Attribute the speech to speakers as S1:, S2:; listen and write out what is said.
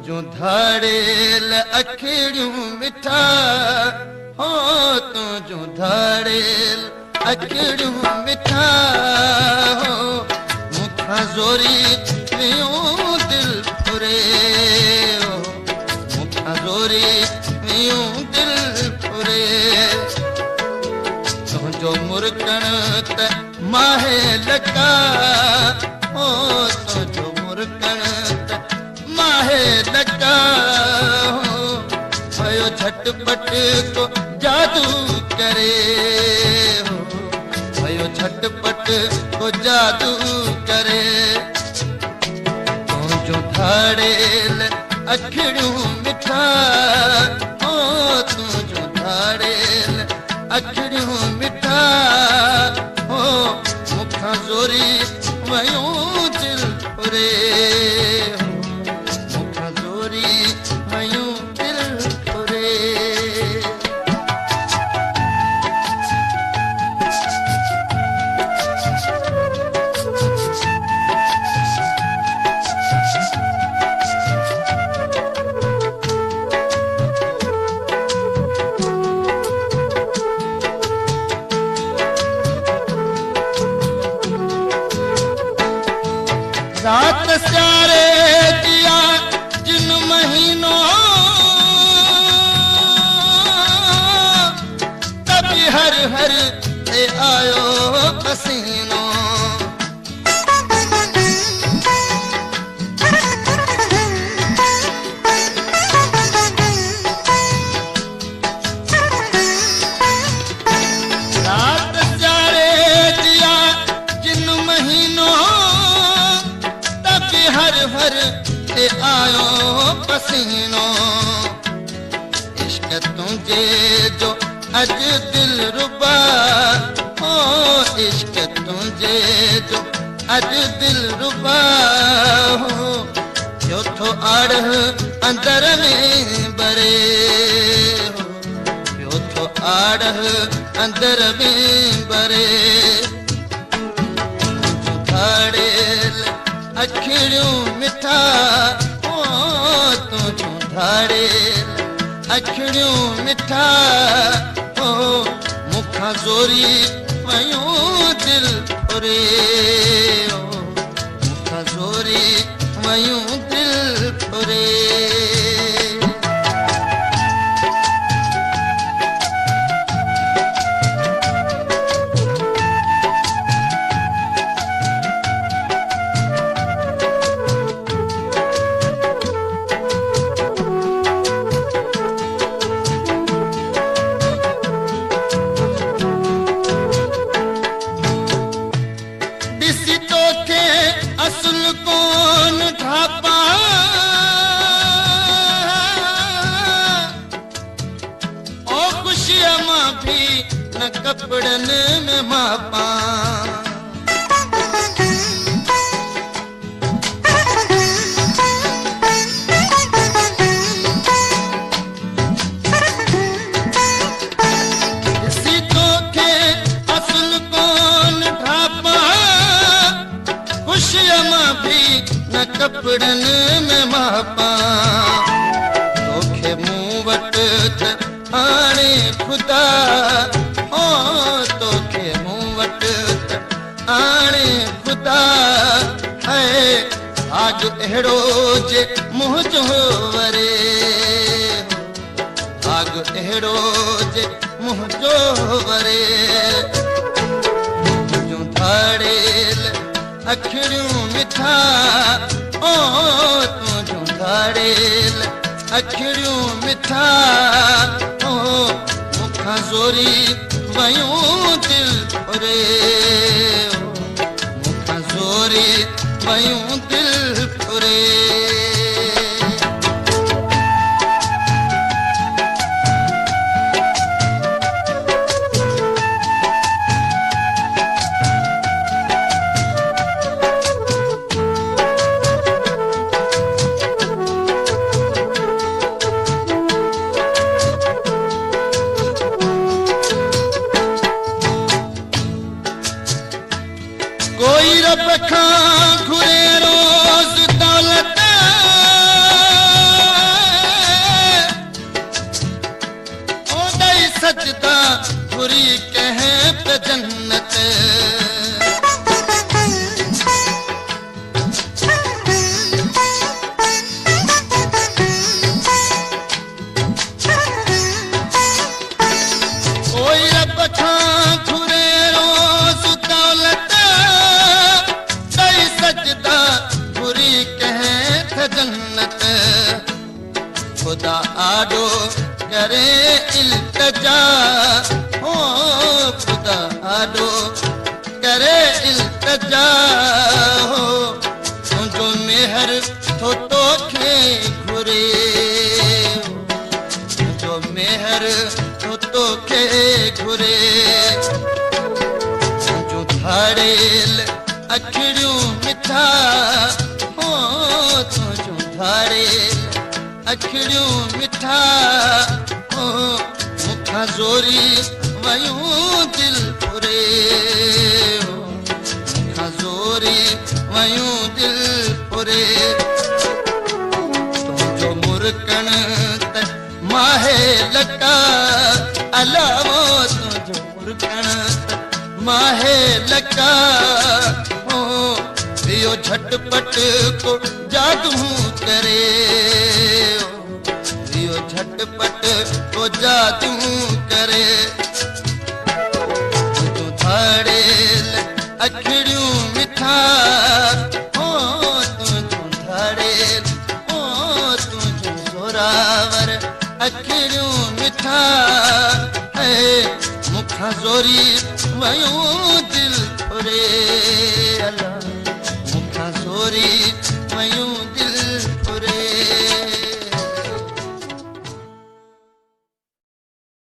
S1: तुंहिंजूं धाड़ेल अखिड़ियूं मिठा हो तुंहिंजूं धाड़ेल अखिड़ियूं मिठा हो मूंखां ज़ोरी वियूं दिल फुरे हो मूंखां ज़ोरी वियूं दिल फुरे तुंहिंजो मुरकण त माहे लका हो तुंहिंजो मुरकण त माहे लका हो भयो झटपट को जादू करे हो भयो झटपट को जादू करे तुंहिंजूं धाड़ेल अखिड़ियूं मिठा हो तुंहिंजूं धाड़ेल अखिड़ियूं मिठा हो मूंखां ज़ोरी वयूं दिल फुरे हो मूंखां ज़ोरी वयूं दिल फुरे रात स्यारे दिया जिन महीनों तभी हर हर से आयो पसीनो रात स्यारे दिया जिन महीनों हर हर से आयो पसीनो इश्क तुझे जो अज दिल रुबा हो इश्क तुझे जो अज दिल रुबा हो जो थो आड़ अंदर में बरे हो जो थो आड़ अंदर में बरे धाड़ेल अखिड़ियूं मिठा हो तुंहिंजूं धाड़ेल अखिड़ियूं मिठा हो मूंखां ज़ोरी वयूं दिल फुरे हो मूंखां ज़ोरी वयूं दिल फुरे असुल कोन ढापा ओ खुशियां मां भी न कपड़न में मापा न कपड़न में मापा तोखे मूं वटि त हाणे खुदा ओ तोखे मूं वटि त हाणे खुदा है आग अहिड़ो जे मुंहुं जो वरे आग अहिड़ो जे मुंहुं जो वरे तुंहिंजूं धाड़ेल अखिड़ियूं मिठा ओ तुंहिंजूं धाड़ेल अखिड़ियूं मिठा ओ मूंखां ज़ोरी वयूं दिल फुरे हो मूंखां ज़ोरी वयूं दिल फुरे कोई रब खां घुरे रोज़ दौलत जन्नत खुदा आडो करे इल्तजा हो खुदा आडो करे इल्तजा हो तुझो मेहर थो तोखे घुरे तुझो मेहर थो तोखे घुरे तुझो धाड़ेल अखिड़ियूं मिठा हो तुझो धाड़ेल अखिड़ियूं मिठा हो मुखां ज़ोरी वयूं दिल पुरे मुखां ज़ोरी वयूं दिल पुरे तुझो मुरकण त माहे लटा अलावो तुझो मुरकण त माहे लटा हो इहो झटपट को जादू करे इहो झटपट को जादू करे तुझो धाड़ेल अखिड़ियूं मिठा हो तुझो धाड़ेल हो तुझो ज़ोरावर अखिड़ियूं मिठा है मुखां ज़ोरी वयूं दिल पुरे अला मुखां ज़ोरी वयूं